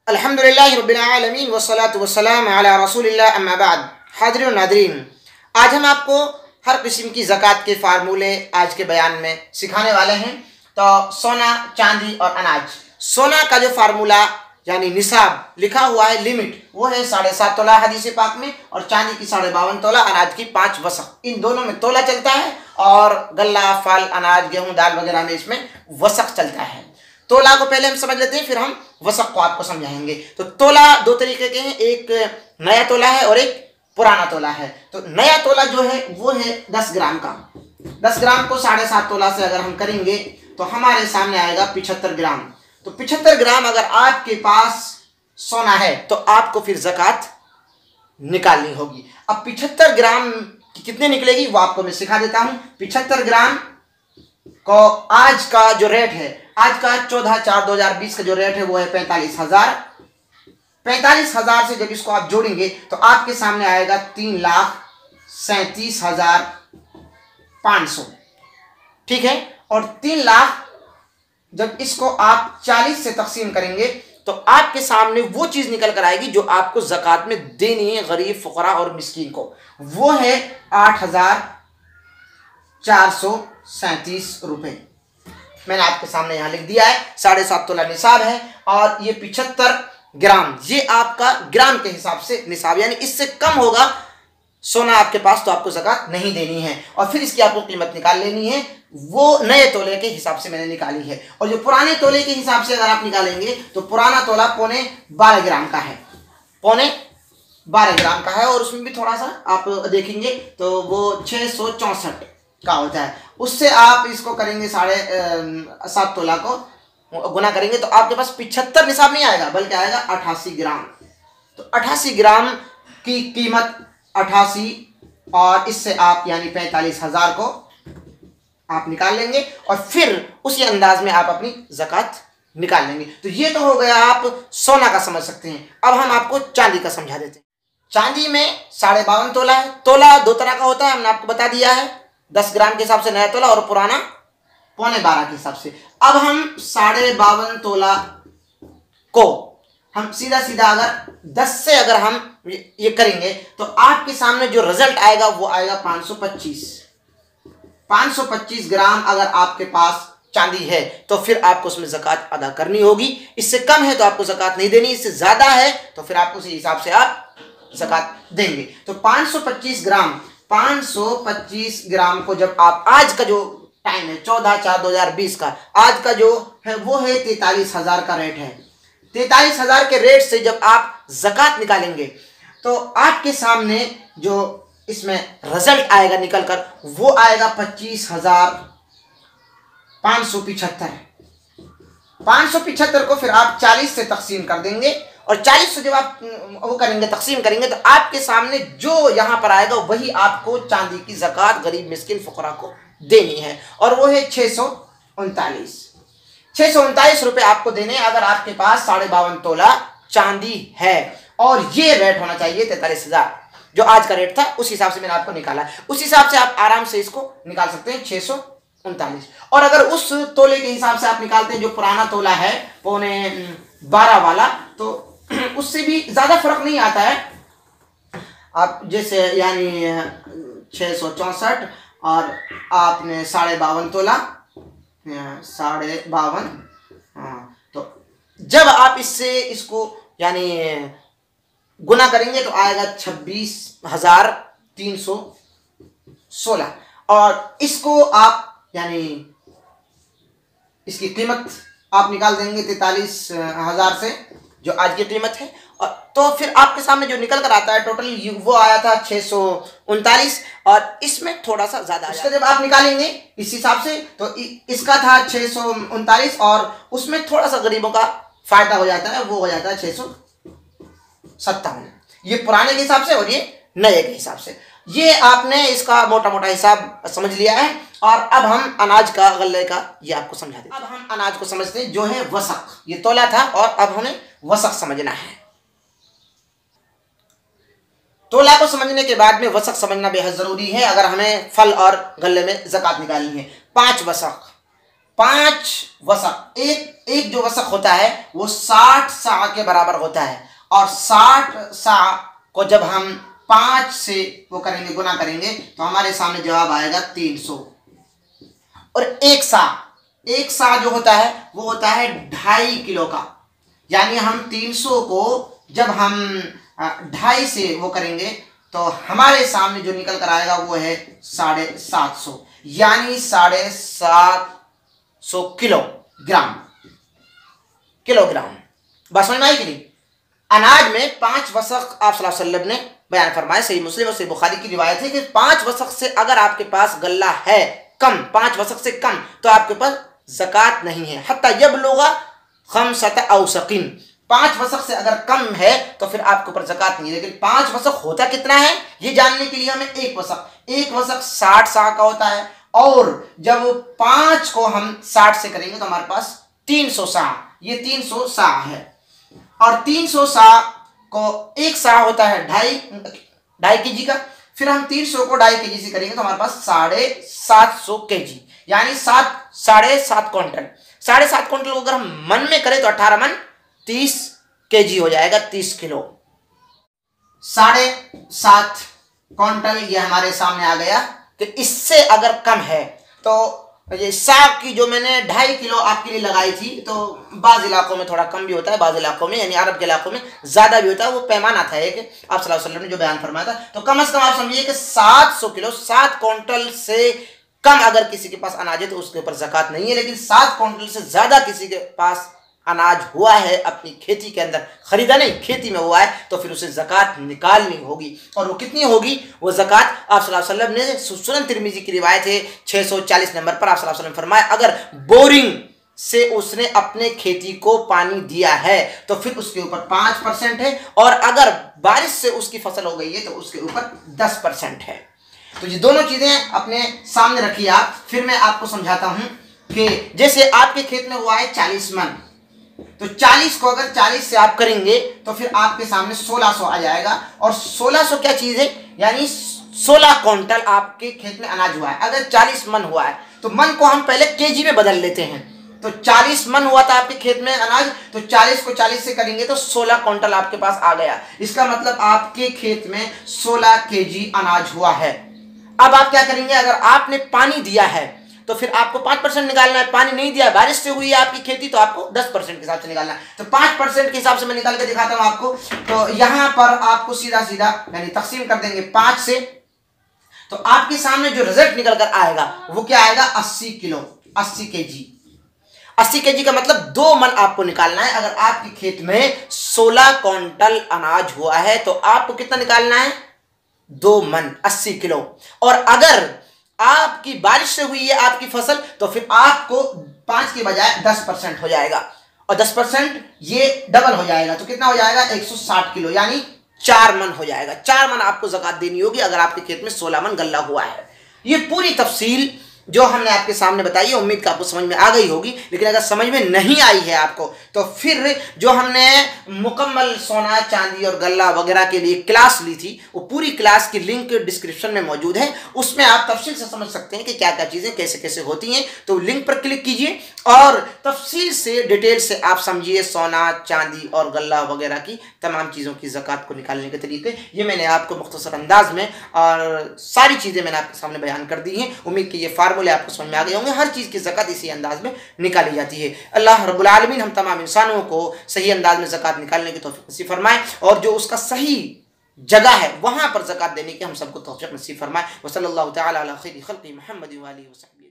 अल्हम्दुलिल्लाहि रब्बिल आलमीन वस्सलातु वस्सलाम अला रसूलिल्लाह अम्मा बाद। हाज़िरीन व नाज़रीन, आज हम आपको हर किस्म की ज़कात के फार्मूले आज के बयान में सिखाने वाले हैं। तो सोना, चांदी और अनाज। सोना का जो फार्मूला यानी निसाब लिखा हुआ है, लिमिट, वो है 7.5 तोला हदीस पाक में, और चांदी की 52.5 तोला, अनाज की 5 वसक। इन दोनों में तोला चलता है और गल्ला, फल, अनाज, गेहूँ, दाल वगैरह में इसमें वसक चलता है। तोला को पहले हम समझ लेते हैं, फिर हम वसक को आपको समझाएंगे। तो तोला दो तरीके के हैं, एक नया तोला है और एक पुराना तोला है। तो नया तोला जो है वो है 10 ग्राम का। 10 ग्राम को 7.5 तोला से अगर हम करेंगे तो हमारे सामने आएगा 75 ग्राम। तो 75 ग्राम अगर आपके पास सोना है तो आपको फिर ज़कात निकालनी होगी। अब 75 ग्राम की कितने निकलेगी वो आपको मैं सिखा देता हूँ। 75 ग्राम को आज का जो रेट है, आज का 14/4/2020 का जो रेट है वो है 45,000। 45,000 से जब इसको आप जोड़ेंगे तो आपके सामने आएगा 3,37,500। ठीक है। और 3 लाख जब इसको आप 40 से तकसीम करेंगे तो आपके सामने वो चीज निकल कर आएगी जो आपको ज़कात में देनी है गरीब, फुकरा और मिस्कीन को। वो है 8,437 रुपए। मैंने आपके सामने यहां लिख दिया है। 7.5 तोला निसाब है और ये 75 ग्राम, ये आपका ग्राम के हिसाब से निसाब, यानी इससे कम होगा सोना आपके पास तो आपको ज़कात नहीं देनी है। और फिर इसकी आपको कीमत निकाल लेनी है, वो नए तोले के हिसाब से मैंने निकाली है। और जो पुराने तोले के हिसाब से अगर आप निकालेंगे तो पुराना तोला 12.5 ग्राम का है, 12.5 ग्राम का है। और उसमें भी थोड़ा सा आप देखेंगे तो वो 664 का होता है। उससे आप इसको करेंगे 7.5 तोला को गुना करेंगे तो आपके पास 75 निसाब नहीं आएगा, बल्कि आएगा 88 ग्राम। तो 88 ग्राम की कीमत 88, और इससे आप यानी 45,000 को आप निकाल लेंगे और फिर उसी अंदाज में आप अपनी ज़कात निकाल लेंगे। तो ये तो हो गया, आप सोना का समझ सकते हैं। अब हम आपको चांदी का समझा देते हैं। चांदी में 52.5 तोला है। तोला दो तरह का होता है, हमने आपको बता दिया है, 10 ग्राम के हिसाब से नया तोला और पुराना 12.25 के हिसाब से। अब हम 52.5 तोला को हम सीधा सीधा अगर 10 से अगर हम ये करेंगे तो आपके सामने जो रिजल्ट आएगा वो आएगा 525 ग्राम। अगर आपके पास चांदी है तो फिर आपको उसमें ज़कात अदा करनी होगी। इससे कम है तो आपको ज़कात नहीं देनी, इससे ज़्यादा है तो फिर आप उसी हिसाब से आप ज़कात देंगे। तो 525 ग्राम को जब आप, आज का जो टाइम है 14/4/2020 का, आज का जो है वो है 43,000 का रेट है। 43,000 के रेट से जब आप ज़कात निकालेंगे तो आपके सामने जो इसमें रिजल्ट आएगा निकल कर वो आएगा 25,575। 575 को फिर आप 40 से तकसीम कर देंगे, और 40 से जब आप वो करेंगे, तकसीम करेंगे, तो आपके सामने जो यहाँ पर आएगा वही आपको चांदी की ज़कात गरीब, मिस्किन, फुकरा को देनी है। और वो है 639 रुपए आपको देने अगर आपके पास 52.5 तोला चांदी है। और ये रेट होना चाहिए 43,000, जो आज का रेट था उस हिसाब से मैंने आपको निकाला। उस हिसाब से आप आराम से इसको निकाल सकते हैं, 639। और अगर उस तोले के हिसाब से आप निकालते हैं जो पुराना तोला है 12.25 वाला, तो उससे भी ज़्यादा फर्क नहीं आता है। आप जैसे यानी 664 और आपने 52.5 तोला, 52.5, हाँ, तो जब आप इससे इसको यानी गुना करेंगे तो आएगा 26,316। और इसको आप यानी इसकी कीमत आप निकाल देंगे 43,000 से, जो आज की कीमत है। और तो फिर आपके सामने जो निकल कर आता है टोटल वो आया था 639, और इसमें थोड़ा सा ज़्यादा। इसका जब आप निकालेंगे इस हिसाब से तो इसका था 639, और उसमें थोड़ा सा गरीबों का फ़ायदा हो जाता है, वो हो जाता है 657। ये पुराने के हिसाब से और ये नए के हिसाब से। ये आपने इसका मोटा मोटा हिसाब समझ लिया है। और अब हम अनाज का, गल्ले का, ये आपको समझा देते हैं। अब हम अनाज को समझते हैं, जो है वसक। ये तोला था और अब हमें वसक समझना है। तोला को समझने के बाद में वसक समझना बेहद ज़रूरी है अगर हमें फल और गल्ले में ज़कात निकालनी है। 5 वसक, 5 वसक, एक जो वसक होता है वो 60 सा के बराबर होता है, और 60 सा को जब हम 5 से वो करेंगे, गुना करेंगे, तो हमारे सामने जवाब आएगा 300। और एक सा जो होता है वो होता है 2.5 किलो का, यानी हम 300 को जब हम 2.5 से वो करेंगे तो हमारे सामने जो निकल कर आएगा वो है 750, यानी 750 किलोग्राम। बस समझ में आई कि नहीं? अनाज में 5 वसक आप सल्लल्लाहु अलैहि वसल्लम ने बयान फरमाया, सही मुस्लिम और सही बुखारी की रिवायत है कि 5 वसक से अगर आपके पास गल्ला है कम, 5 वसक से कम, तो आपके पास ज़कात नहीं है। हत्ता यबलुगा खमसत औसकिन, 5 वसक से अगर कम है तो फिर आपके ऊपर ज़कात नहीं है। लेकिन 5 वसक होता कितना है ये जानने के लिए हमें एक वसक 60 सा का होता है, और जब 5 को हम 60 से करेंगे तो हमारे पास 300 सा, ये 300 सा है। और 300 सा को एक सा होता है 2.5 kg का, फिर हम 300 को 2.5 kg से करेंगे तो हमारे पास 750 kg, यानी 7.5 क्विंटल। 7.5 क्विंटल को अगर हम मन में करें तो 18 मन 30 kg हो जाएगा, 30 किलो। 7.5 क्विंटल ये हमारे सामने आ गया कि इससे अगर कम है तो ये साग की जो मैंने 2.5 किलो आपके लिए लगाई थी, तो बाज़ इलाकों में थोड़ा कम भी होता है, बाज़ इलाकों में यानी अरब के इलाकों में ज़्यादा भी होता है, वो पैमाना था एक आप सल्लल्लाहु अलैहि वसल्लम ने जो बयान फरमाया था। तो कम से कम आप समझिए कि 700 किलो, 7 क्विंटल से कम अगर किसी के पास अनाज है तो उसके ऊपर ज़कात नहीं है। लेकिन 7 क्विंटल से ज़्यादा किसी के पास अनाज हुआ है अपनी खेती के अंदर, खरीदा नहीं, खेती में हुआ है, तो फिर उसे ज़कात निकालनी होगी। और वो कितनी होगी? वो ज़कात आप सल्लल्लाहु अलैहि वसल्लम ने, सुनन तिरमिज़ी की रिवायत है 640 नंबर पर, आप सल्लल्लाहु अलैहि वसल्लम फरमाया अगर बोरिंग से उसने अपने खेती को पानी दिया है तो फिर उसके ऊपर 5% है, और अगर बारिश से उसकी फसल हो गई है तो उसके ऊपर 10% है। तो ये दोनों चीज़ें अपने सामने रखिए आप। फिर मैं आपको समझाता हूँ कि जैसे आपके खेत में हुआ है 40 मन, तो 40 को अगर 40 से आप करेंगे तो फिर आपके सामने 1600 आ जाएगा। और 1600 क्या चीज़ है? यानी 16 क्विंटल आपके खेत में अनाज हुआ है। अगर 40 मन हुआ है तो मन को हम पहले केजी में बदल लेते हैं। तो 40 मन हुआ था आपके खेत में अनाज, तो 40 को 40 से करेंगे तो 16 क्विंटल आपके पास आ गया। इसका मतलब आपके खेत में 16 केजी अनाज हुआ है। अब आप क्या करेंगे? अगर आपने पानी दिया है तो फिर आपको 5% निकालना है। पानी नहीं दिया, बारिश से हुई है आपकी खेती, तो आपको 10% के हिसाब से निकालना है। तो 5% के हिसाब से मैं निकाल के दिखाता हूं आपको। तो यहां पर आपको सीधा सीधा यानी तकसीम कर देंगे 5 से, तो आपके सामने जो रिजल्ट निकल कर आएगा वो क्या आएगा? 80 किलो, 80 केजी। 80 केजी का मतलब 2 मन आपको निकालना है। अगर आपके खेत में 16 क्विंटल अनाज हुआ है तो आपको कितना निकालना है? 2 मन, 80 किलो। और अगर आपकी बारिश से हुई है आपकी फसल तो फिर आपको 5 के बजाय 10% हो जाएगा, और 10% ये डबल हो जाएगा, तो कितना हो जाएगा? 160 किलो, यानी 4 मन हो जाएगा। 4 मन आपको ज़कात देनी होगी अगर आपके खेत में 16 मन गल्ला हुआ है। ये पूरी तफसील जो हमने आपके सामने बताई है, उम्मीद का आपको समझ में आ गई होगी। लेकिन अगर समझ में नहीं आई है आपको तो फिर जो हमने मुकम्मल सोना चांदी और गल्ला वगैरह के लिए क्लास ली थी, वो पूरी क्लास की लिंक डिस्क्रिप्शन में मौजूद है। उसमें आप तफसील से समझ सकते हैं कि क्या क्या चीज़ें कैसे कैसे होती हैं। तो लिंक पर क्लिक कीजिए और तफसील से, डिटेल से आप समझिए सोना चांदी और गल्ला वगैरह की तमाम चीज़ों की ज़कात को निकालने के तरीके। ये मैंने आपको मुख्तसर अंदाज में और सारी चीज़ें मैंने आपके सामने बयान कर दी हैं। उम्मीद कि ये फार्मूले आपको समझ में आ गए होंगे। हर चीज़ की ज़कात इसी अंदाज में निकाली जाती है। अल्लाह रब्बुल आलमीन हम तमाम इंसानों को सही अंदाज में ज़कात निकालने की तौफीक नसीब फरमाए, और जो उसका सही जगह है वहाँ पर ज़कात देने की हम सबको तौफीक नसीब फरमाए। वसल्लल्लाहु तआला अला खैरि खल्क़ि मुहम्मद व आलिहि व सहबिहि।